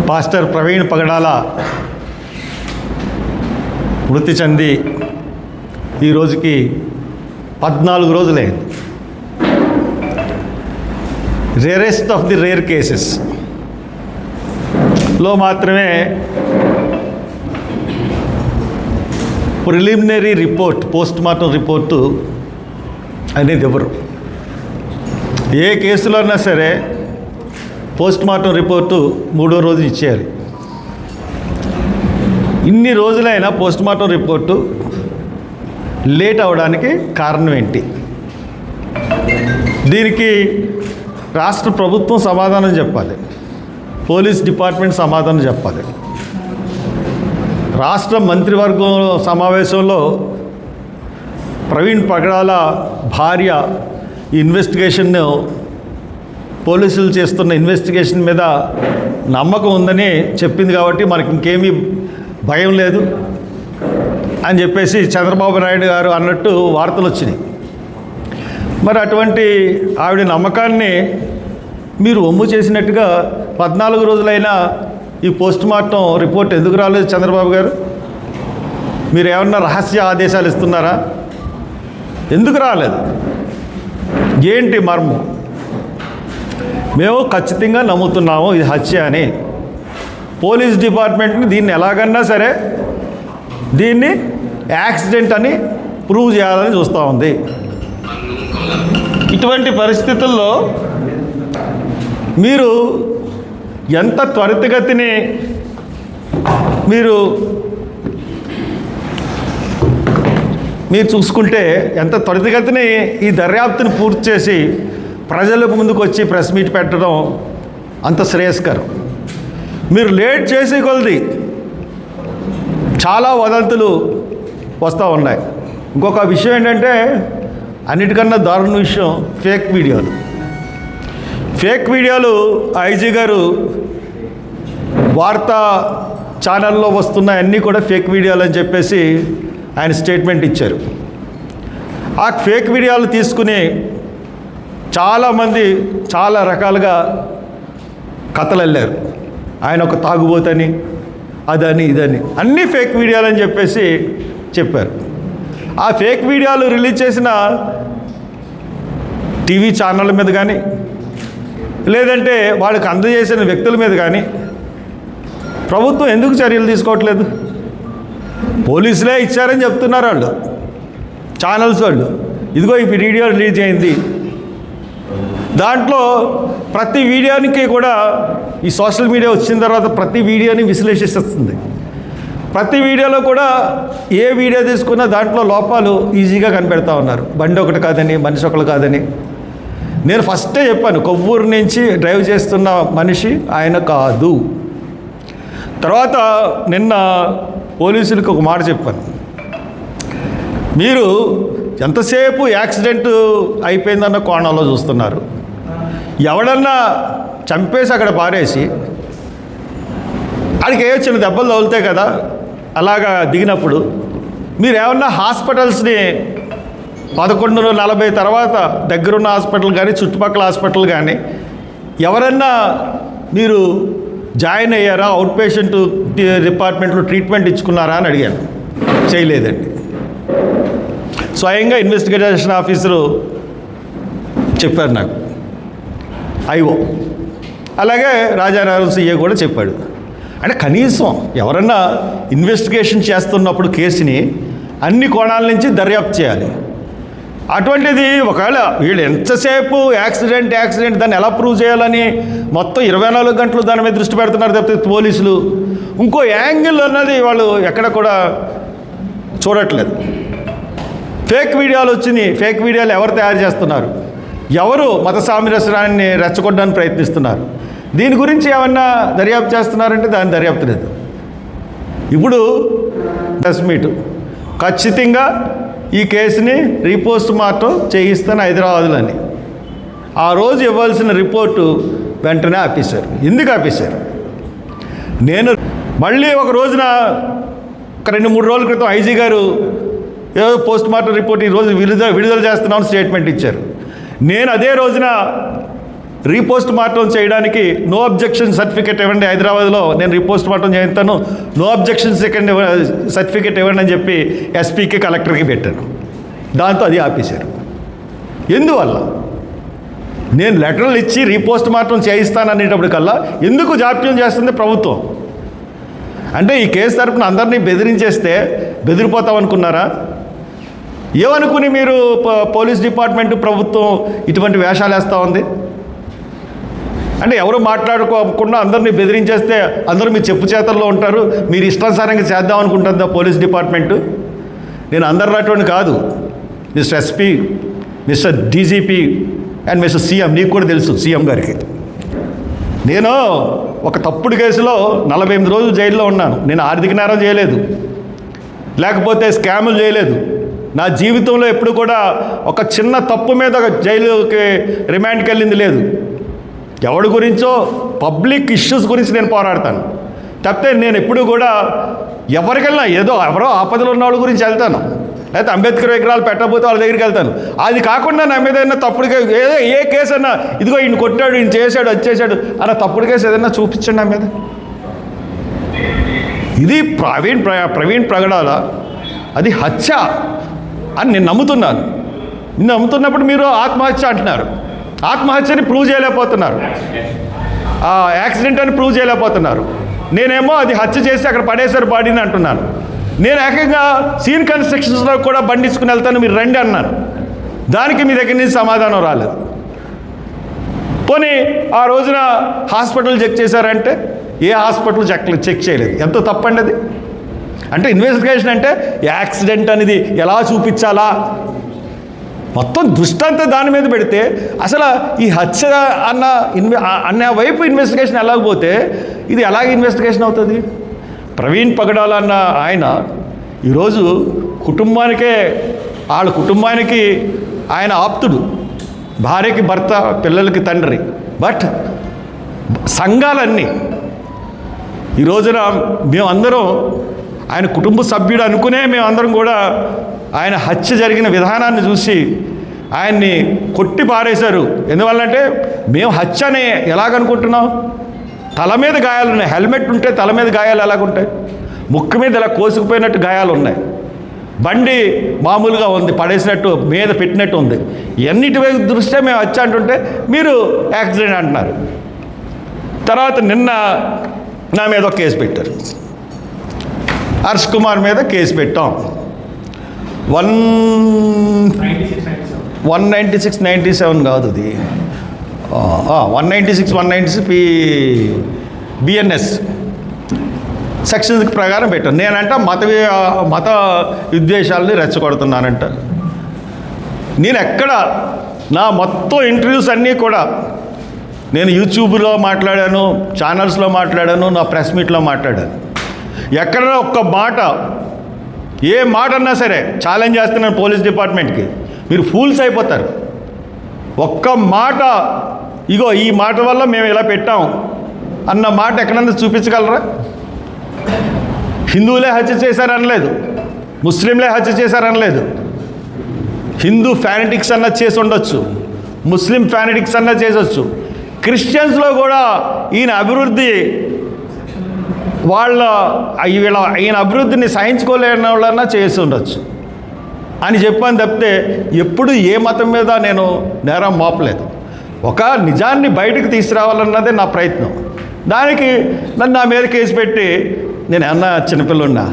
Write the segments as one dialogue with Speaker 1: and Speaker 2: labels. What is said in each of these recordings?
Speaker 1: Pastor Praveen పగడాల మృతి చెంది ఈ రోజుకి 14 రోజులైంది. రేరెస్ట్ ఆఫ్ ది రేర్ కేసెస్లో మాత్రమే preliminary report, post mortem report అనేది ఎవరు ఏ కేసులో అయినా సరే పోస్ట్ మార్టం రిపోర్టు 3వ రోజు ఇచ్చేయాలి. ఇన్ని రోజులైనా పోస్ట్ మార్టం రిపోర్టు లేట్ అవ్వడానికి కారణం ఏంటి? దీనికి రాష్ట్ర ప్రభుత్వం సమాధానం చెప్పాలి, పోలీస్ డిపార్ట్మెంట్ సమాధానం చెప్పాలి. రాష్ట్ర మంత్రివర్గం సమావేశంలో ప్రవీణ్ పగడాల భార్య ఈ ఇన్వెస్టిగేషన్ను, పోలీసులు చేస్తున్న ఇన్వెస్టిగేషన్ మీద నమ్మకం ఉందని చెప్పింది కాబట్టి మనకి ఇంకేమీ భయం లేదు అని చెప్పేసి చంద్రబాబు నాయుడు గారు అన్నట్టు వార్తలు వచ్చినాయి. మరి అటువంటి ఆవిడ నమ్మకాన్ని మీరు ఒమ్ము చేసినట్టుగా 14 రోజులైనా ఈ పోస్ట్ మార్టం రిపోర్ట్ ఎందుకు రాలేదు చంద్రబాబు గారు? మీరు ఏమన్నా రహస్య ఆదేశాలు ఇస్తున్నారా? ఎందుకు రాలేదు? ఏంటి మర్మం? మేము ఖచ్చితంగా నమ్ముతున్నాము ఇది హత్య అని. పోలీస్ డిపార్ట్మెంట్ని దీన్ని ఎలాగన్నా సరే దీన్ని యాక్సిడెంట్ అని ప్రూవ్ చేయాలని చూస్తూ ఉంది. ఇటువంటి పరిస్థితుల్లో మీరు ఎంత త్వరితగతిని మీరు చూసుకుంటే, ఎంత త్వరితగతిని ఈ దర్యాప్తుని పూర్తి చేసి ప్రజలకు ముందుకు వచ్చి ప్రెస్ మీట్ పెట్టడం అంత శ్రేయస్కరం. మీరు లేట్ చేసే కొలది చాలా వదంతులు వస్తూ ఉన్నాయి. ఇంకొక విషయం ఏంటంటే, అన్నిటికన్నా దారుణ విషయం ఫేక్ వీడియోలు. ఫేక్ వీడియోలు ఐజీ గారు వార్తా ఛానల్లో వస్తున్న అన్నీ కూడా ఫేక్ వీడియోలు అని చెప్పేసి ఆయన స్టేట్మెంట్ ఇచ్చారు. ఆ ఫేక్ వీడియోలు తీసుకుని చాలామంది చాలా రకాలుగా కథలు వెళ్ళారు. ఆయన ఒక తాగుబోతని, అదని ఇదని, అన్నీ ఫేక్ వీడియోలు అని చెప్పేసి చెప్పారు. ఆ ఫేక్ వీడియోలు రిలీజ్ చేసిన టీవీ ఛానళ్ళ మీద కానీ, లేదంటే వాళ్ళకి అందజేసిన వ్యక్తుల మీద కానీ ప్రభుత్వం ఎందుకు చర్యలు తీసుకోవట్లేదు? పోలీసులే ఇచ్చారని చెప్తున్నారు వాళ్ళు, ఛానల్స్ వాళ్ళు. ఇదిగో ఈ వీడియో రిలీజ్ అయింది, దాంట్లో ప్రతి వీడియోనికి కూడా ఈ సోషల్ మీడియా వచ్చిన తర్వాత ప్రతి వీడియోని విశ్లేషిస్తుంది. ప్రతి వీడియోలో కూడా ఏ వీడియో తీసుకున్నా దాంట్లో లోపాలు ఈజీగా కనిపెడతా ఉన్నారు. బండి ఒకటి కాదని, మనిషి ఒకటి కాదని. నేను ఫస్టే చెప్పాను, కొవ్వూరు నుంచి డ్రైవ్ చేస్తున్న మనిషి ఆయన కాదు. తర్వాత నిన్న పోలీసులకు ఒక మాట చెప్పాను, మీరు ఎంతసేపు యాక్సిడెంట్ అయిపోయిందన్న కోణంలో చూస్తున్నారు. ఎవడన్నా చంపేసి అక్కడ పారేసి ఆడికి ఏ చిన్న దెబ్బలు తగులుతాయి కదా, అలాగా దిగినప్పుడు మీరు ఏమన్నా హాస్పిటల్స్ని 11:40 తర్వాత దగ్గరున్న హాస్పిటల్ కానీ చుట్టుపక్కల హాస్పిటల్ కానీ ఎవరన్నా మీరు జాయిన్ అయ్యారా, అవుట్ పేషెంట్ డిపార్ట్మెంట్లో ట్రీట్మెంట్ ఇచ్చుకున్నారా అని అడిగాను. చేయలేదండి. స్వయంగా ఇన్వెస్టిగేషన్ ఆఫీసరు చెప్పారు నాకు, ఐఓ, అలాగే రాజానగరం సీఏ కూడా చెప్పాడు. అంటే కనీసం ఎవరన్నా ఇన్వెస్టిగేషన్ చేస్తున్నప్పుడు కేసుని అన్ని కోణాల నుంచి దర్యాప్తు చేయాలి. అటువంటిది ఒకవేళ వీళ్ళు ఎంతసేపు యాక్సిడెంట్ దాన్ని ఎలా ప్రూవ్ చేయాలని మొత్తం 24 గంటలు దాని మీద దృష్టి పెడుతున్నారు తప్పితే పోలీసులు ఇంకో యాంగిల్ అన్నది వాళ్ళు ఎక్కడ కూడా చూడట్లేదు. ఫేక్ వీడియోలు వచ్చినాయి. ఫేక్ వీడియోలు ఎవరు తయారు చేస్తున్నారు? ఎవరు మత సామరస్యాన్ని రెచ్చగొట్టడానికి ప్రయత్నిస్తున్నారు? దీని గురించి ఏమన్నా దర్యాప్తు చేస్తున్నారంటే దాని దర్యాప్తు లేదు. ఇప్పుడు ప్రెస్ మీటు ఖచ్చితంగా ఈ కేసుని రీపోస్ట్ మార్టం చేయిస్తాను హైదరాబాద్లోని. ఆ రోజు ఇవ్వాల్సిన రిపోర్టు వెంటనే ఆపేశారు. ఎందుకు ఆపేశారు? నేను మళ్ళీ ఒక రోజున 2-3 రోజుల క్రితం ఐజీ గారు ఏదో పోస్ట్ మార్టం రిపోర్ట్ ఈరోజు విడుదల చేస్తున్నామని స్టేట్మెంట్ ఇచ్చారు. నేను అదే రోజున రీపోస్ట్ మార్టం చేయడానికి నో అబ్జెక్షన్ సర్టిఫికేట్ ఇవ్వండి, హైదరాబాద్లో నేను రీపోస్ట్ మార్టం చేస్తాను, నో అబ్జెక్షన్ సర్టిఫికేట్ ఇవ్వండి అని చెప్పి ఎస్పీకి కలెక్టర్కి పెట్టాను. దాంతో అది ఆపేశారు. ఎందువల్ల? నేను లెటర్లు ఇచ్చి రీపోస్ట్ మార్టం చేయిస్తాననేటప్పటికల్లా ఎందుకు జాప్యం చేస్తుంది ప్రభుత్వం? అంటే ఈ కేసు తరపున అందరినీ బెదిరించేస్తే బెదిరిపోతాం అనుకున్నారా? ఏమనుకుని మీరు పోలీస్ డిపార్ట్మెంట్ ప్రభుత్వం ఇటువంటి వేషాలు వేస్తూ ఉంది? అంటే ఎవరు మాట్లాడుకోకుండా అందరినీ బెదిరించేస్తే అందరూ మీ చెప్పు చేతల్లో ఉంటారు, మీరు ఇష్టానుసారంగా చేద్దాం అనుకుంటుందా పోలీస్ డిపార్ట్మెంటు? నేను అందరినటువంటి కాదు, mister SP, mister DGP and mister CM, నీకు కూడా తెలుసు సీఎం గారికి. నేను ఒక తప్పుడు కేసులో 48 రోజులు జైల్లో ఉన్నాను. నేను ఆర్థిక నేరం చేయలేదు, లేకపోతే స్కాములు చేయలేదు. నా జీవితంలో ఎప్పుడు కూడా ఒక చిన్న తప్పు మీద జైలుకి రిమాండ్కి వెళ్ళింది లేదు. ఎవడి గురించో పబ్లిక్ ఇష్యూస్ గురించి నేను పోరాడతాను తప్పితే నేను ఎప్పుడు కూడా ఎవరికెళ్ళినా ఏదో ఎవరో ఆపదలు ఉన్న వాళ్ళ గురించి వెళ్తాను, లేకపోతే అంబేద్కర్ విగ్రహాలు పెట్టకపోతే వాళ్ళ దగ్గరికి వెళ్తాను. అది కాకుండా నా మీద ఏదైనా తప్పుడు ఏ కేసు అన్నా, ఇదిగో ఈయన కొట్టాడు, ఈయన చేశాడు, అది చేశాడు అన్న తప్పుడు కేసు ఏదైనా చూపించండి నా మీద. ఇది ప్రవీణ్ ప్రగడాల అది హత్య అని నేను నమ్ముతున్నాను. నేను నమ్ముతున్నప్పుడు మీరు ఆత్మహత్య అంటున్నారు. ఆత్మహత్యని ప్రూవ్ చేయలేకపోతున్నారు, యాక్సిడెంట్ అని ప్రూవ్ చేయలేకపోతున్నారు. నేనేమో అది హత్య చేసి అక్కడ పడేశారు బాడీని అంటున్నాను. నేను ఏకంగా సీన్ కన్స్ట్రక్షన్స్లో కూడా బండిసుకుని వెళ్తాను, మీరు రండి అన్నాను. దానికి మీ దగ్గర నుంచి సమాధానం రాలేదు. పోనీ ఆ రోజున హాస్పిటల్ చెక్ చేశారంటే ఏ హాస్పిటల్ చెక్ చేయలేదు. ఎంతో తప్పండి అది. అంటే ఇన్వెస్టిగేషన్ అంటే యాక్సిడెంట్ అనేది ఎలా చూపించాలా, మొత్తం దృష్టాంతా దాని మీద పెడితే అసలు ఈ హత్య అన్న వైపు ఇన్వెస్టిగేషన్ ఎలాగపోతే ఇది ఎలాగ ఇన్వెస్టిగేషన్ అవుతుంది? ప్రవీణ్ పగడాల అన్న ఆయన ఈరోజు వాళ్ళ కుటుంబానికి ఆయన ఆప్తుడు, భార్యకి భర్త, పిల్లలకి తండ్రి. బట్ సంఘాలన్నీ ఈ రోజున మేమందరం ఆయన కుటుంబ సభ్యుడు అనుకునే మేమందరం కూడా ఆయన హత్య జరిగిన విధానాన్ని చూసి ఆయన్ని కొట్టి పారేశారు. ఎందువల్లంటే మేము హత్యని ఎలాగనుకుంటున్నాం? తల మీద గాయాలు ఉన్నాయి, హెల్మెట్ ఉంటే తల మీద గాయాలు ఎలాగుంటాయి? ముక్కు మీద ఇలా కోసుకుపోయినట్టు గాయాలు ఉన్నాయి, బండి మామూలుగా ఉంది, పడేసినట్టు మీద పెట్టినట్టు ఉంది. ఎన్నిటి వైపు దృష్ట్యా మేము హత్య అంటుంటే మీరు యాక్సిడెంట్ అంటున్నారు. తర్వాత నిన్న నా మీద ఒక కేసు పెట్టారు, హర్ష్ కుమార్ మీద కేసు పెట్టాం. 196-97 కాదు, అది 196 బిఎన్ఎస్ సెక్షన్స్ ప్రకారం పెట్టాను. నేనంట మత విద్వేషాలని రెచ్చగొడుతున్నానంట. నేను ఎక్కడ నా మొత్తం ఇంటర్వ్యూస్ అన్నీ కూడా నేను యూట్యూబ్లో మాట్లాడాను, ఛానల్స్లో మాట్లాడాను, నా ప్రెస్ మీట్లో మాట్లాడాను. ఎక్కడైనా ఒక్క మాట, ఏ మాట అన్నా సరే ఛాలెంజ్ చేస్తున్నాను పోలీస్ డిపార్ట్మెంట్కి, మీరు ఫూల్స్ అయిపోతారు. ఒక్క మాట, ఇగో ఈ మాట వల్ల మేము ఇలా పెట్టాం అన్న మాట ఎక్కడన్నా చూపించగలరా? హిందువులే హత్య చేశారనలేదు, ముస్లింలే హత్య చేశారనలేదు. హిందూ ఫ్యానటిక్స్ అన్న చేసి ఉండొచ్చు, ముస్లిం ఫ్యానటిక్స్ అన్న చేసొచ్చు, క్రిస్టియన్స్లో కూడా ఈయన అభివృద్ధి ఈయన అభివృద్ధిని సహించుకోలేని వాళ్ళన్నా చేసి ఉండొచ్చు అని చెప్పని తప్పితే ఎప్పుడు ఏ మతం మీద నేను నేరం మోపలేదు. ఒక నిజాన్ని బయటకు తీసుకురావాలన్నదే నా ప్రయత్నం. దానికి నన్ను నా మీద కేసు పెట్టి నేను ఏమన్నా చిన్నపిల్లున్నా,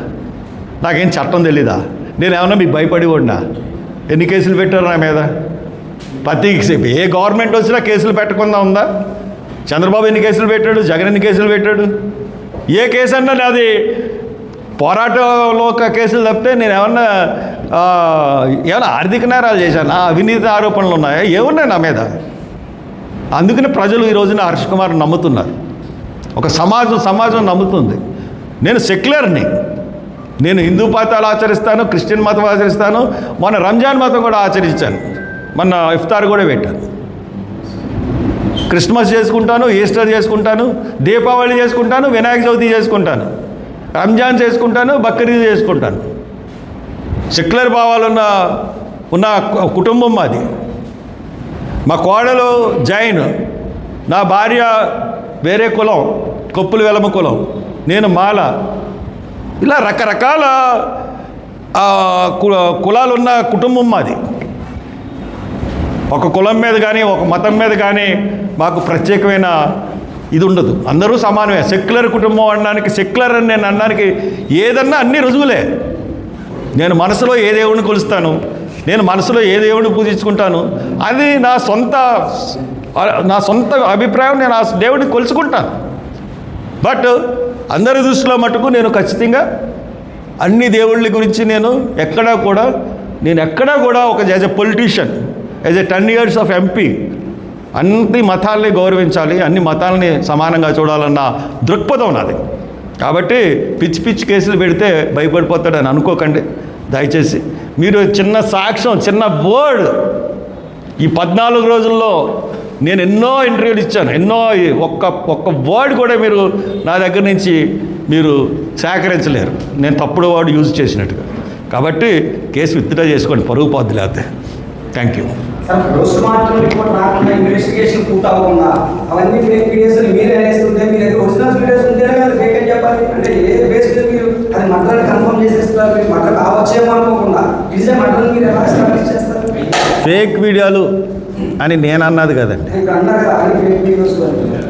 Speaker 1: నాకేం చట్టం తెలీదా, నేను ఏమన్నా మీకు భయపడి ఉన్నా? ఎన్ని కేసులు పెట్టారు నా మీద? ప్రతి ఏ గవర్నమెంట్ వచ్చినా కేసులు పెట్టకుండా ఉందా? చంద్రబాబు ఎన్ని కేసులు పెట్టాడు, జగన్ ఎన్ని కేసులు పెట్టాడు? ఏ కేసు అన్నా నాది పోరాటంలో ఒక కేసులు తప్పితే నేను ఏమన్నా ఆర్థిక నేరాలు చేశానా, అవినీతి ఆరోపణలు ఉన్నాయా, ఏమున్నాయి నా మీద? అందుకని ప్రజలు ఈ రోజున హర్ష్ కుమార్ నమ్ముతున్నారు, ఒక సమాజం నమ్ముతుంది. నేను సెక్యులర్ని, నేను హిందూ మతాలు ఆచరిస్తాను, క్రిస్టియన్ మతం ఆచరిస్తాను, మొన్న రంజాన్ మతం కూడా ఆచరించాను, మొన్న ఇఫ్తార్ కూడా పెట్టాను. క్రిస్మస్ చేసుకుంటాను, ఈస్టర్ చేసుకుంటాను, దీపావళి చేసుకుంటాను, వినాయక చవితి చేసుకుంటాను, రంజాన్ చేసుకుంటాను, బక్రీద్ చేసుకుంటాను. సెక్యులర్ భావాలు ఉన్న కుటుంబం మాది. మా కోడలు జైన్, నా భార్య వేరే కులం, కొప్పుల వెలమ కులం, నేను మాల, ఇలా రకరకాల కులాలున్న కుటుంబం మాది. ఒక కులం మీద కానీ ఒక మతం మీద కానీ మాకు ప్రత్యేకమైన ఇది ఉండదు. అందరూ సమానమే. సెక్యులర్ కుటుంబం అనడానికి, సెక్యులర్ అని నేను అనడానికి ఏదన్నా అన్ని రుజువులే. నేను మనసులో ఏ దేవుడిని కొలుస్తాను, నేను మనసులో ఏ దేవుడిని పూజించుకుంటాను, అది నా సొంత అభిప్రాయం. నేను ఆ దేవుడిని కొలుచుకుంటాను. బట్ అందరి దృష్టిలో మటుకు నేను ఖచ్చితంగా అన్ని దేవుళ్ళ గురించి నేను ఎక్కడా కూడా ఒక as a politician, as a 10 years of MP, అన్ని మతాల్ని గౌరవించాలి, అన్ని మతాలని సమానంగా చూడాలన్న దృక్పథం నాది. కాబట్టి పిచ్చి కేసులు పెడితే భయపడిపోతాడని అనుకోకండి దయచేసి. మీరు చిన్న సాక్ష్యం, చిన్న వర్డ్, ఈ 14 రోజుల్లో నేను ఎన్నో ఇంటర్వ్యూలు ఇచ్చాను, ఒక్క వర్డ్ కూడా మీరు నా దగ్గర నుంచి మీరు సేకరించలేరు, నేను తప్పుడు వర్డ్ యూజ్ చేసినట్టుగా. కాబట్టి కేసు విత్డ్రా చేసుకోండి, పరుగు పోద్ది. లేకపోతే thank you.
Speaker 2: Post mortem report రాకుండా ఇన్వెస్టిగేషన్ పూర్తి అవ్వకుండా అవన్నీ ఫేక్ వీడియోస్ మీరే అనేస్తుంటే మీరు ఒరిజినల్ వీడియోస్ ఉంటేనే కదా ఫేక్ అని చెప్పాలి. అంటే ఏ బేస్ మీద మీరు అది మర్డర్ కన్ఫర్మ్ చేసేస్తారు? మీరు మర్డర్ కావచ్చేమో అనుకోకుండా ఇదే మర్డర్ మీరు ఎలా ఎస్టాబ్లిష్ చేస్తారు?
Speaker 1: ఫేక్ వీడియోలు అని నేను అన్నది కదండి,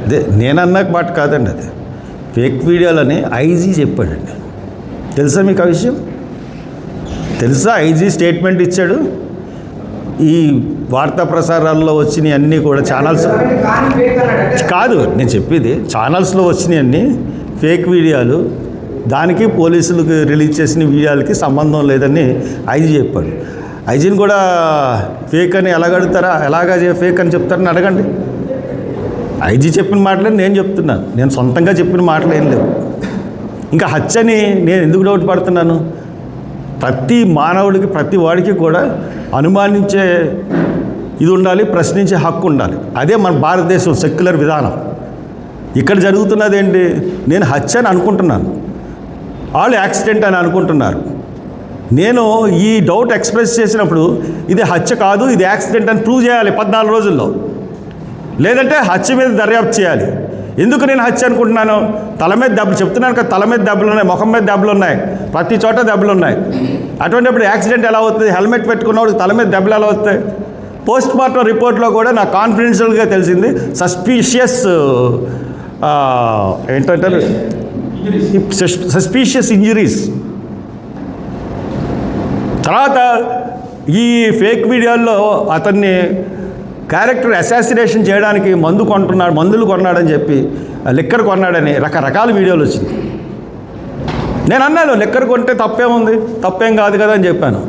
Speaker 1: అదే నేను అన్నకు మాట కాదండి. అది ఫేక్ వీడియోలని ఐజీ చెప్పాడండి. తెలుసా మీకు ఆ విషయం? తెలుసా? ఐజీ స్టేట్మెంట్ ఇచ్చాడు. ఈ వార్తా ప్రసారాల్లో వచ్చినాయి అన్నీ కూడా ఛానల్స్ కాదు, నేను చెప్పేది ఛానల్స్లో వచ్చినాయి అన్నీ ఫేక్ వీడియోలు, దానికి పోలీసులకు రిలీజ్ చేసిన వీడియోలకి సంబంధం లేదని ఐజీ చెప్పాడు. ఐజీని కూడా ఫేక్ అని ఎలాగడుగుతారా, ఎలాగా ఫేక్ అని చెప్తారని అడగండి. ఐజీ చెప్పిన మాటలే నేను చెప్తున్నాను, నేను సొంతంగా చెప్పిన మాటలు ఏం లేవు. ఇంకా హత్యని నేను ఎందుకు డౌట్ పడుతున్నాను? ప్రతి మానవుడికి, ప్రతి వాడికి కూడా అనుమానించే ఇది ఉండాలి, ప్రశ్నించే హక్కు ఉండాలి. అదే మన భారతదేశం సెక్యులర్ విధానం. ఇక్కడ జరుగుతున్నది ఏంటి? నేను హత్య అని అనుకుంటున్నాను, వాళ్ళు యాక్సిడెంట్ అని అనుకుంటున్నారు. నేను ఈ డౌట్ ఎక్స్ప్రెస్ చేసినప్పుడు ఇది హత్య కాదు, ఇది యాక్సిడెంట్ అని ప్రూవ్ చేయాలి 14 రోజుల్లో. లేదంటే హత్య మీద దర్యాప్తు చేయాలి. ఎందుకు నేను హత్య అనుకుంటున్నాను? తల మీద దెబ్బలు, చెప్తున్నాను కదా, తల మీద దెబ్బలు ఉన్నాయి, ముఖం మీద దెబ్బలు ఉన్నాయి, ప్రతి చోట దెబ్బలు ఉన్నాయి. అటువంటిప్పుడు యాక్సిడెంట్ ఎలా అవుతుంది? హెల్మెట్ పెట్టుకున్నప్పుడు తల మీద దెబ్బలు ఎలా వస్తాయి? పోస్ట్ మార్టం రిపోర్ట్లో కూడా నాకు కాన్ఫిడెన్షియల్గా తెలిసింది ఏంటంటారు, సస్పీషియస్ ఇంజరీస్. తర్వాత ఈ ఫేక్ వీడియోల్లో అతన్ని క్యారెక్టర్ అసాసినేషన్ చేయడానికి మందులు కొన్నాడని చెప్పి, లిక్కర్ కొన్నాడని రకరకాల వీడియోలు వచ్చింది. నేను అన్నాను లిక్కర్ కొంటే తప్పేముంది, తప్పేం కాదు కదా అని చెప్పాను.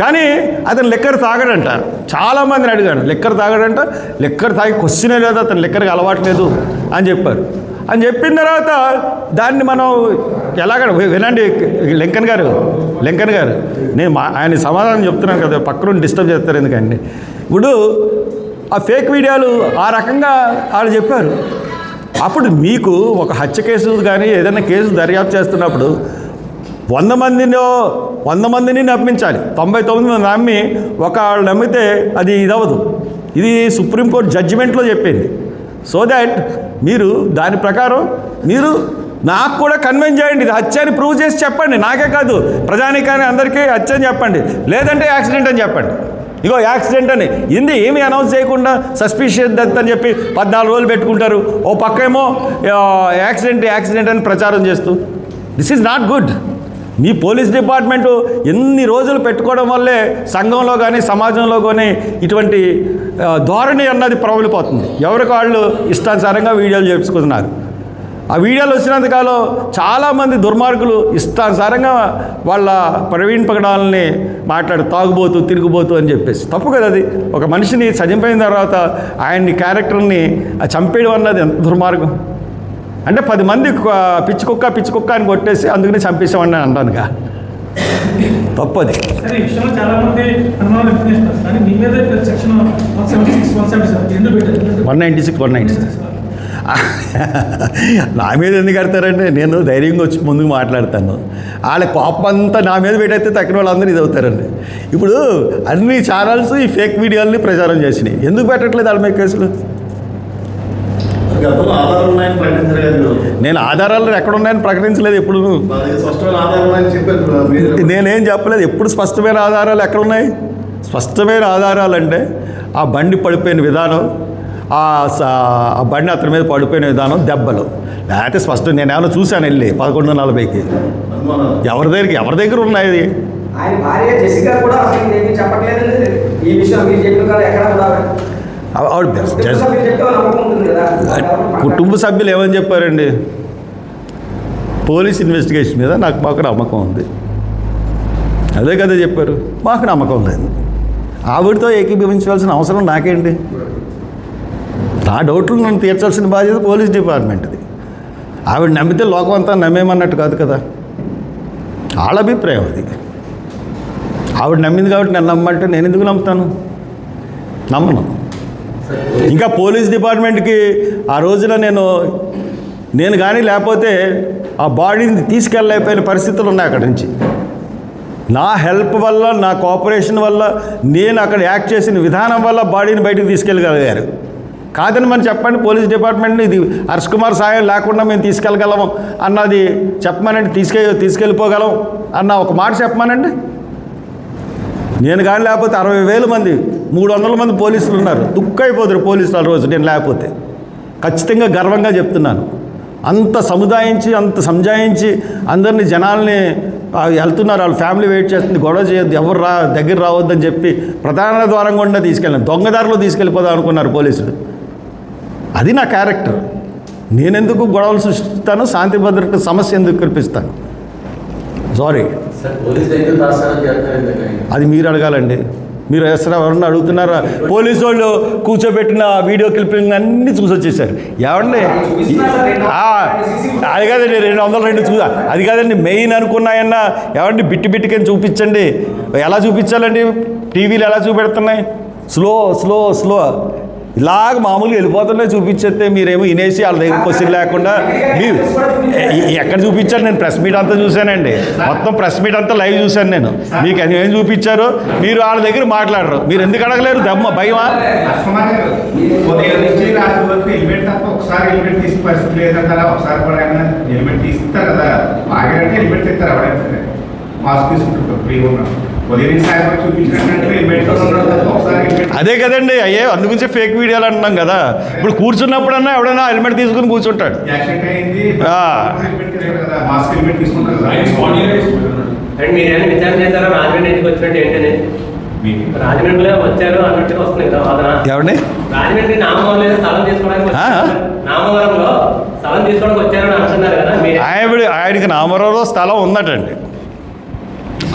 Speaker 1: కానీ అతను లిక్కర్ తాగడంట. చాలామందిని అడిగాను, లిక్కర్ తాగడంట. లిక్కర్ తాగి క్వశ్చనే లేదు, అతను లిక్కర్కి అలవాట్లేదు అని చెప్పారు. అని చెప్పిన తర్వాత దాన్ని మనం ఎలాగ వినండి, లింకన్ గారు నేను ఆయన సమాధానం చెప్తున్నాను కదా, పక్కన డిస్టర్బ్ చేస్తారు ఎందుకండి. ఇప్పుడు ఆ ఫేక్ వీడియోలు ఆ రకంగా వాళ్ళు చెప్పారు. అప్పుడు మీకు ఒక హత్య కేసు కానీ ఏదైనా కేసు దర్యాప్తు చేస్తున్నప్పుడు 100 మందిని నమ్మించాలి. 99 నమ్మి వాళ్ళు నమ్మితే అది ఇదవదు. ఇది సుప్రీంకోర్టు జడ్జిమెంట్లో చెప్పింది. సో దాట్ మీరు దాని ప్రకారం మీరు నాకు కూడా కన్విన్స్ చేయండి, ఇది హత్య అని ప్రూవ్ చేసి చెప్పండి. నాకే కాదు, ప్రజానికాన్ని అందరికీ హత్య అని చెప్పండి, లేదంటే యాక్సిడెంట్ అని చెప్పండి. ఇగో యాక్సిడెంట్ అని ఏమీ అనౌన్స్ చేయకుండా సస్పిషియస్ డెత్ అని చెప్పి 14 రోజులు పెట్టుకుంటారు. ఓ పక్కేమో యాక్సిడెంట్ అని ప్రచారం చేస్తూ, this is not good. Me police department ఎన్ని రోజులు పెట్టుకోవడం వల్లే సంఘంలో కానీ సమాజంలో కానీ ఇటువంటి ధోరణి అన్నది ప్రబలిపోతుంది. ఎవరికి వాళ్ళు ఇష్టానుసారంగా వీడియోలు చేసుకుంటున్నారు. ఆ వీడియోలు వచ్చినంతకాలం చాలామంది దుర్మార్గులు ఇష్టానుసారంగా వాళ్ళ ప్రవీణ్ పగడాలని తాగుబోతూ తిరుగుబోతూ అని చెప్పేసి. తప్పు కదా అది. ఒక మనిషిని చనిపోయిన తర్వాత ఆయన్ని క్యారెక్టర్ని చంపేయడం అన్నది ఎంత దుర్మార్గం. అంటే 10 మంది పిచ్చి కుక్క అని కొట్టేసి అందుకని చంపేసామని నేను అంటానుగా, తప్పది. 196 నా మీద ఎందుకు కడతారంటే నేను ధైర్యంగా వచ్చి ముందుకు మాట్లాడతాను. వాళ్ళ కోపం అంతా నా మీద పెట్టయితే తక్కిన వాళ్ళందరూ ఇది అవుతారండి. ఇప్పుడు అన్ని ఛానల్స్ ఈ ఫేక్ వీడియోలని ప్రచారం చేసినాయి. ఎందుకు పెట్టట్లేదు వాళ్ళ మీద కేసులు?
Speaker 3: గతంలో ఆధారాలు ఉన్నాయని ప్రకటించారు కదా.
Speaker 1: నేను ఆధారాలు ఎక్కడున్నాయని ప్రకటించలేదు ఎప్పుడు.
Speaker 3: స్పష్టమైన ఆధారాలు ఉన్నాయని చెప్పారు మీరు.
Speaker 1: నేనేం చెప్పలేదు. ఎప్పుడు స్పష్టమైన ఆధారాలు ఎక్కడున్నాయి? స్పష్టమైన ఆధారాలు అంటే ఆ బండి పడిపోయిన విధానం, ఆ బండి అతని మీద పడిపోయిన విధానం, దెబ్బలు. లేకపోతే స్పష్టం నేను ఏమైనా చూశాను వెళ్ళి 11:40కి. ఎవరి దగ్గర ఉన్నాయి?
Speaker 2: ఆయన భార్య జెసికా కూడా అసలు ఏమీ చెప్పట్లేదండి ఈ విషయం. మీరు చెప్పిన కాదు ఎక్కడ కూడా
Speaker 1: కుటుంబ సభ్యులు ఏమని చెప్పారండి? పోలీస్ ఇన్వెస్టిగేషన్ మీద మాకు నమ్మకం ఉంది, అదే కదా చెప్పారు. మాకు నమ్మకం లేదు. ఆవిడతో ఏకీభవించవలసిన అవసరం నాకేంటి? నా డౌట్లు నన్ను తీర్చాల్సిన బాధ్యత పోలీస్ డిపార్ట్మెంట్ది. ఆవిడ నమ్మితే లోకం అంతా నమ్మేమన్నట్టు కాదు కదా. వాళ్ళ అభిప్రాయం అది. ఆవిడ నమ్మింది కాబట్టి నన్ను నమ్మంటే నేను ఎందుకు నమ్ముతాను? నమ్మను. ఇంకా పోలీస్ డిపార్ట్మెంట్కి ఆ రోజున నేను కానీ లేకపోతే ఆ బాడీని తీసుకెళ్ళలేకపోయిన పరిస్థితులు ఉన్నాయి. అక్కడి నుంచి నా హెల్ప్ వల్ల, నా కోఆపరేషన్ వల్ల, నేను అక్కడ యాక్ట్ చేసిన విధానం వల్ల బాడీని బయటకు తీసుకెళ్ళగలిగారు. కాదని మనం చెప్పండి పోలీస్ డిపార్ట్మెంట్ని, ఇది హర్ష్ కుమార్ సాయం లేకుండా మేము తీసుకెళ్ళగలము అన్నది చెప్పమానండి. తీసుకెళ్ళిపోగలం అన్న ఒక మాట చెప్పమానండి. నేను కానీ లేకపోతే 60,000 మంది 300 మంది పోలీసులు ఉన్నారు. దుఃఖైపోతారు పోలీసులు ఆ రోజు నేను లేకపోతే. ఖచ్చితంగా గర్వంగా చెప్తున్నాను. అంత సముదాయించి, అంత సంజాయించి అందరినీ జనాల్ని వెళ్తున్నారు. వాళ్ళ ఫ్యామిలీ వెయిట్ చేస్తుంది, గొడవ చేయొద్దు, ఎవరు దగ్గర రావద్దని చెప్పి ప్రధాన ద్వారం గుండా తీసుకెళ్ళాను. దొంగదారిలో తీసుకెళ్ళిపోదాం అనుకున్నారు పోలీసులు. అది నా క్యారెక్టర్. నేనెందుకు గొడవలు సృష్టిస్తాను? శాంతి భద్రత సమస్య ఎందుకు కల్పిస్తాను? సారీ, అది మీరు అడగాలండి. మీరు ఎవరన్నా అడుగుతున్నారా? పోలీసు వాళ్ళు కూర్చోబెట్టిన వీడియో క్లిప్పింగ్ అన్నీ చూసి వచ్చేసారు. ఏమండి అది కాదండి 202 చూసా, అది కాదండి మెయిన్ అనుకున్నాయన్నా. ఏమండి బిట్టుకిని చూపించండి. ఎలా చూపించాలండి? టీవీలు ఎలా చూపెడుతున్నాయి? స్లో ఇలాగ మామూలుగా వెళ్ళిపోతున్నాయి. చూపించేస్తే మీరేమో వినేసి వాళ్ళ దగ్గర క్వశ్చన్ లేకుండా మీరు ఎక్కడ చూపించారు? నేను ప్రెస్ మీట్ అంతా చూశానండి. మొత్తం ప్రెస్ మీట్ అంతా లైవ్ చూశాను నేను. మీకు ఏం చూపించారు? మీరు వాళ్ళ దగ్గర మాట్లాడరు. మీరు ఎందుకు అడగలేరు? భయమా?
Speaker 4: ఒకసారి హెల్మెట్ తీసి పరిస్థితి లేదంటారా? ఒకసారి కూడా హెల్మెట్ తీస్తారు కదా, ఆగిరంటే హెల్మెట్ తీస్తారు. ఎవరైతే మాస్క్ తీసుకుంటారు ఫ్రీగా ఉన్నారు.
Speaker 1: అదే కదండి. అందుగురించి ఫేక్ వీడియోలు అంటున్నాం కదా. ఇప్పుడు కూర్చున్నప్పుడన్నా ఎవడైనా హెల్మెట్ తీసుకుని కూర్చుంటాడు.
Speaker 5: మీరేమైనా విచారణ చేశారా? రాజమండ్రి ఎందుకు వచ్చినట్టు ఏంటని? రాజమండ్రిలో వచ్చారు అన్నట్టుగా వస్తుంది కదా వాదన.
Speaker 1: ఎవరిని?
Speaker 5: రాజమండ్రి నామవరం స్థలం తీసుకోవడానికి, నామవరంలో స్థలం తీసుకోవడానికి వచ్చారని అంటున్నారు కదా.
Speaker 1: ఆయనకి నామవరంలో స్థలం ఉందటండి.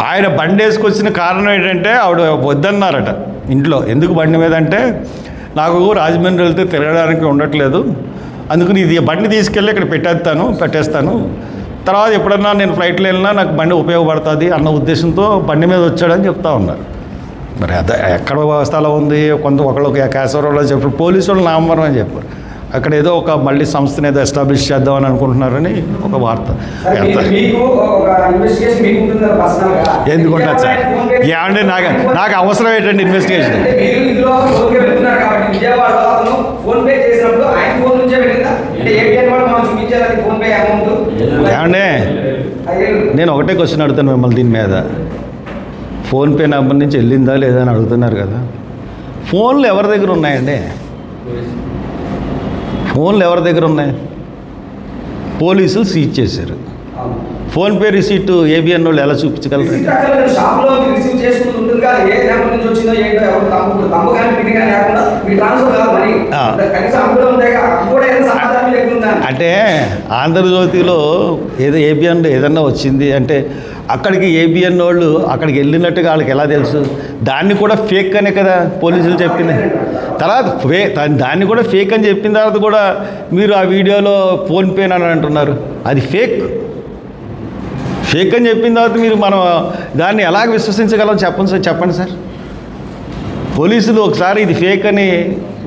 Speaker 1: ఆయన బండి వేసుకొచ్చిన కారణం ఏంటంటే ఆవిడ వద్దన్నారట ఇంట్లో. ఎందుకు బండి మీద అంటే, నాకు రాజమండ్రి వెళ్తే తిరగడానికి ఉండట్లేదు, అందుకని ఇది బండి తీసుకెళ్ళి ఇక్కడ పెట్టేస్తాను, తర్వాత ఎప్పుడన్నా నేను ఫ్లైట్లో వెళ్ళినా నాకు బండి ఉపయోగపడుతుంది అన్న ఉద్దేశంతో బండి మీద వచ్చాడని చెప్తా ఉన్నారు. మరి అదే ఎక్కడ స్థలం ఉంది? ఒకళ్ళు కేశవరావులో చెప్పారు, పోలీసు వాళ్ళు నామవరం అని చెప్పారు. అక్కడ ఏదో ఒక మళ్ళీ సంస్థను ఏదో ఎస్టాబ్లిష్ చేద్దామని అనుకుంటున్నారని ఒక వార్త. ఎందుకుంటుంది సార్? ఏమండి నాకు అవసరం ఏంటండి ఇన్వెస్టిగేషన్? ఏమండి నేను ఒకటే క్వశ్చన్ అడుగుతాను మిమ్మల్ని దీని మీద. ఫోన్పే నెంబర్ నుంచి వెళ్ళిందా లేదా అని అడుగుతున్నారు కదా. ఫోన్లు ఎవరి దగ్గర ఉన్నాయండి? ఫోన్లు ఎవరి దగ్గర ఉన్నాయి? పోలీసులు సీజ్ చేశారు. ఫోన్పే రిసీట్ ఏబిఎన్ వాళ్ళు ఎలా చూపించగలరు? అంటే ఆంధ్రజ్యోతిలో ఏదో ఏబిఎన్ ఏదన్నా వచ్చింది అంటే అక్కడికి ఏబిఎన్ వాళ్ళు అక్కడికి వెళ్ళినట్టుగా వాళ్ళకి ఎలా తెలుసు? దాన్ని కూడా ఫేక్ అనే కదా పోలీసులు చెప్పింది. తర్వాత దాన్ని కూడా ఫేక్ అని చెప్పిన తర్వాత కూడా మీరు ఆ వీడియోలో ఫోన్పే అని అంటున్నారు. అది ఫేక్ అని చెప్పిన తర్వాత మనం దాన్ని ఎలాగ విశ్వసించగలం? చెప్పండి సార్. పోలీసులు ఒకసారి ఇది ఫేక్ అని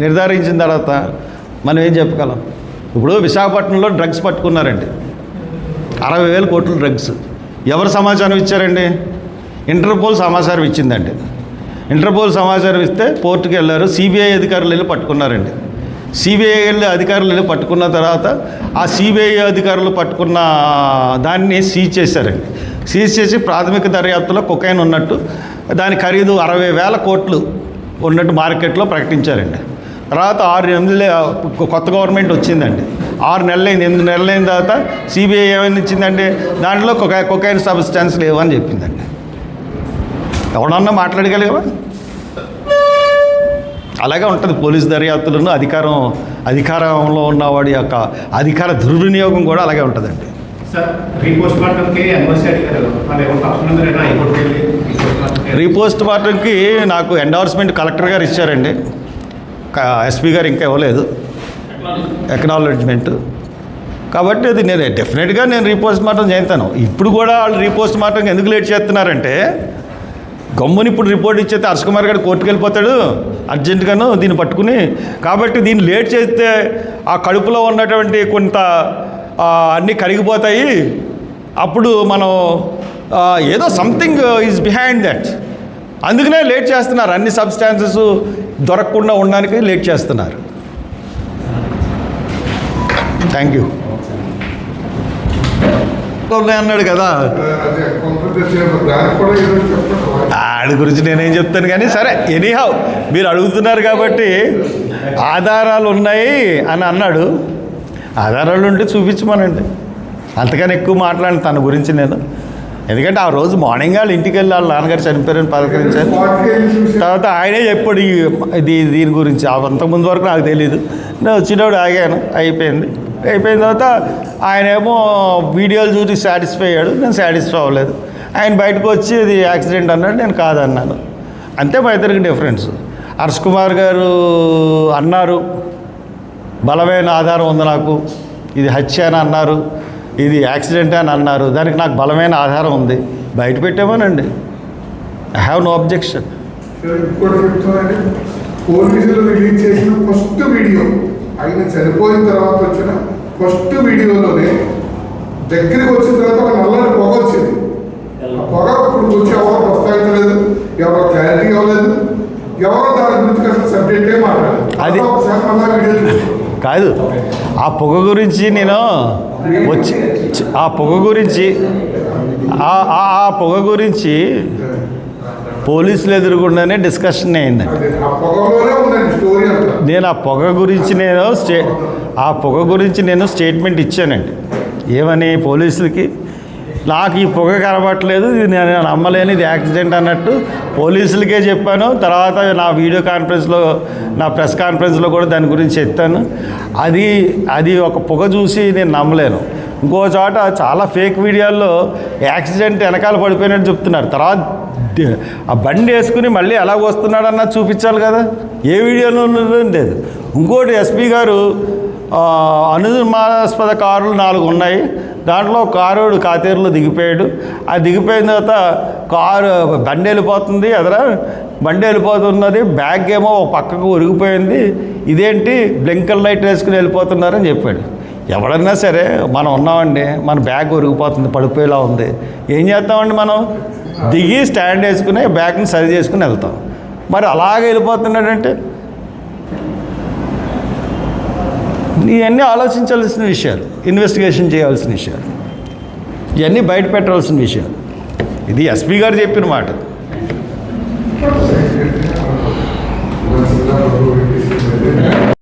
Speaker 1: నిర్ధారించిన తర్వాత మనం ఏం చెప్పగలం? ఇప్పుడు విశాఖపట్నంలో డ్రగ్స్ పట్టుకున్నారండి, 60,000 కోట్ల డ్రగ్స్. ఎవరు సమాచారం ఇచ్చారండి? ఇంటర్పోల్ సమాచారం ఇచ్చిందండి. ఇంటర్పోల్ సమాచారం ఇస్తే పోర్టుకి వెళ్ళారు, సిబిఐ అధికారులు వెళ్ళి పట్టుకున్నారండి. సిబిఐ అధికారులు వెళ్ళి పట్టుకున్న తర్వాత ఆ సిబిఐ అధికారులు పట్టుకున్న దాన్ని సీజ్ చేశారండి. సీజ్ చేసి ప్రాథమిక దర్యాప్తులో కొకైన్ ఉన్నట్టు దాని ఖరీదు 60,000 కోట్లు ఉన్నట్టు మార్కెట్లో ప్రకటించారండి. తర్వాత 6 నెలలు కొత్త గవర్నమెంట్ వచ్చిందండి. 6 నెలలైంది. 8 నెలలైన తర్వాత సిబిఐ ఏమైనా ఇచ్చిందండి, దాంట్లో కొకైన్ సబ్స్టాన్స్ లేవని చెప్పిందండి. ఎవడన్నా మాట్లాడగలిగా? అలాగే ఉంటుంది పోలీస్ దర్యాప్తులను. అధికారంలో ఉన్నవాడి యొక్క అధికార దుర్వినియోగం కూడా అలాగే ఉంటుందండి.
Speaker 4: సార్ రీపోస్ట్ మార్టంకి ఎన్ఓసి అడిగారు, వాళ్ళు ఎవరు తప్పకుండా హైకోర్టుకి వెళ్ళి
Speaker 1: రీపోస్ట్ మార్టంకి నాకు ఎండార్స్మెంట్ కలెక్టర్ గారు ఇచ్చారండి. ఎస్పీ గారు ఇంకా ఇవ్వలేదు ఎక్నాలెడ్జ్మెంట్. కాబట్టి అది నేను డెఫినెట్గా రీపోస్ట్ మార్టం చేస్తాను. ఇప్పుడు కూడా వాళ్ళు రీపోస్ట్ మార్టంకి ఎందుకు లేట్ చేస్తున్నారంటే, గమ్ముని ఇప్పుడు రిపోర్ట్ ఇచ్చేస్తే హర్ష్ కుమార్ గారు కోర్టుకు వెళ్ళిపోతాడు అర్జెంటుగాను దీన్ని పట్టుకుని. కాబట్టి దీన్ని లేట్ చేస్తే ఆ కడుపులో ఉన్నటువంటి కొంత అన్నీ కరిగిపోతాయి. అప్పుడు మనం ఏదో సంథింగ్ ఈజ్ బిహైండ్ దట్. అందుకనే లేట్ చేస్తున్నారు. అన్ని సబ్స్టాన్సెస్ దొరకకుండా ఉండడానికి లేట్ చేస్తున్నారు. Thank you. అన్నాడు కదా, ఆడి గురించి నేనేం చెప్తాను కానీ సరే, ఎనీహౌ మీరు అడుగుతున్నారు కాబట్టి ఆధారాలు ఉన్నాయి అని అన్నాడు. ఆధారాలు ఉంటే చూపించమనండి. అంతకని ఎక్కువ మాట్లాడిన తన గురించి నేను. ఎందుకంటే ఆ రోజు మార్నింగ్ వాళ్ళు ఇంటికి వెళ్ళి వాళ్ళ నాన్నగారు చనిపోయారని పలకరించారు. తర్వాత ఆయనే చెప్పాడు దీని గురించి. అంతకుముందు వరకు నాకు తెలియదు. నేను వచ్చినప్పుడు ఆగాను. అయిపోయిన తర్వాత ఆయనేమో వీడియోలు చూసి సాటిస్ఫై అయ్యాడు. నేను సాటిస్ఫై అవ్వలేదు. ఆయన బయటకు వచ్చి ఇది యాక్సిడెంట్ అన్నాడు, నేను కాదన్నాను. అంతే మా ఇద్దరికి డిఫరెన్స్. హర్ష్ కుమార్ గారు అన్నారు, బలమైన ఆధారం ఉంది నాకు, ఇది హత్య అని అన్నారు, ఇది యాక్సిడెంట్ అని అన్నారు. దానికి నాకు బలమైన ఆధారం ఉంది, బయట పెట్టామోనండి. I have no objection.
Speaker 6: ఇంకోటి చెప్తానండి, పోలీసులు రిలీజ్ చేసిన ఫస్ట్ వీడియో, ఆయన చనిపోయిన తర్వాత వచ్చిన ఫస్ట్ వీడియోలోనే దగ్గరికి వచ్చిన తర్వాత ఒక నల్లని పొగ వచ్చింది. ఆ పొగ ఇప్పుడు వచ్చి ఎవరో ప్రస్తావించలేదు, ఎవరో క్లారిటీ ఇవ్వలేదు, ఎవరో దాని గురించి అసలు సబ్జెక్టే మాట్లాడలేదు.
Speaker 1: అది
Speaker 6: ఒకసారి మళ్ళా వీడియో
Speaker 1: కాదు. ఆ పొగ గురించి నేను వచ్చి ఆ పొగ గురించి పోలీసులు ఎదురుగుండానే డిస్కషన్ అయిందండి. నేను ఆ పొగ గురించి నేను స్టేట్మెంట్ ఇచ్చానండి. ఏమని పోలీసులకి, నాకు ఈ పొగ కనబట్టలేదు, ఇది నేను నమ్మలేని, ఇది యాక్సిడెంట్ అన్నట్టు పోలీసులకే చెప్పాను. తర్వాత నా వీడియో కాన్ఫరెన్స్లో, నా ప్రెస్ కాన్ఫరెన్స్లో కూడా దాని గురించి చెప్తాను. అది ఒక పొగ చూసి నేను నమ్మలేను. ఇంకో చోట చాలా ఫేక్ వీడియోల్లో యాక్సిడెంట్ వెనకాల పడిపోయినట్టు చెప్తున్నారు. తర్వాత ఆ బండి వేసుకుని మళ్ళీ ఎలాగ వస్తున్నాడన్నా చూపించాలి కదా, ఏ వీడియోలో లేదు. ఇంకోటి ఎస్పీ గారు అనుమానాస్పద కారులు 4 ఉన్నాయి, దాంట్లో కారుడు కాతేరులో దిగిపోయాడు. ఆ దిగిపోయిన తర్వాత బండి వెళ్ళిపోతుంది, బండి వెళ్ళిపోతున్నది, బ్యాగ్ ఏమో ఒక పక్కకు ఒరిగిపోయింది, ఇదేంటి బ్లింకర్ లైట్ వేసుకుని వెళ్ళిపోతున్నారని చెప్పాడు. ఎవడన్నా సరే మనం ఉన్నామండి, మన బ్యాగ్ ఒరిగిపోతుంది, పడిపోయేలా ఉంది, ఏం చేస్తామండి, మనం దిగి స్టాండ్ వేసుకుని బ్యాగ్ని సరి చేసుకుని వెళ్తాం. మరి అలాగే వెళ్ళిపోతున్నాడంటే ఇవన్నీ ఆలోచించాల్సిన విషయాలు, ఇన్వెస్టిగేషన్ చేయాల్సిన విషయాలు, ఇవన్నీ బయట పెట్టాల్సిన విషయాలు. ఇది ఎస్పీ గారు చెప్పిన మాట.
Speaker 6: Gracias.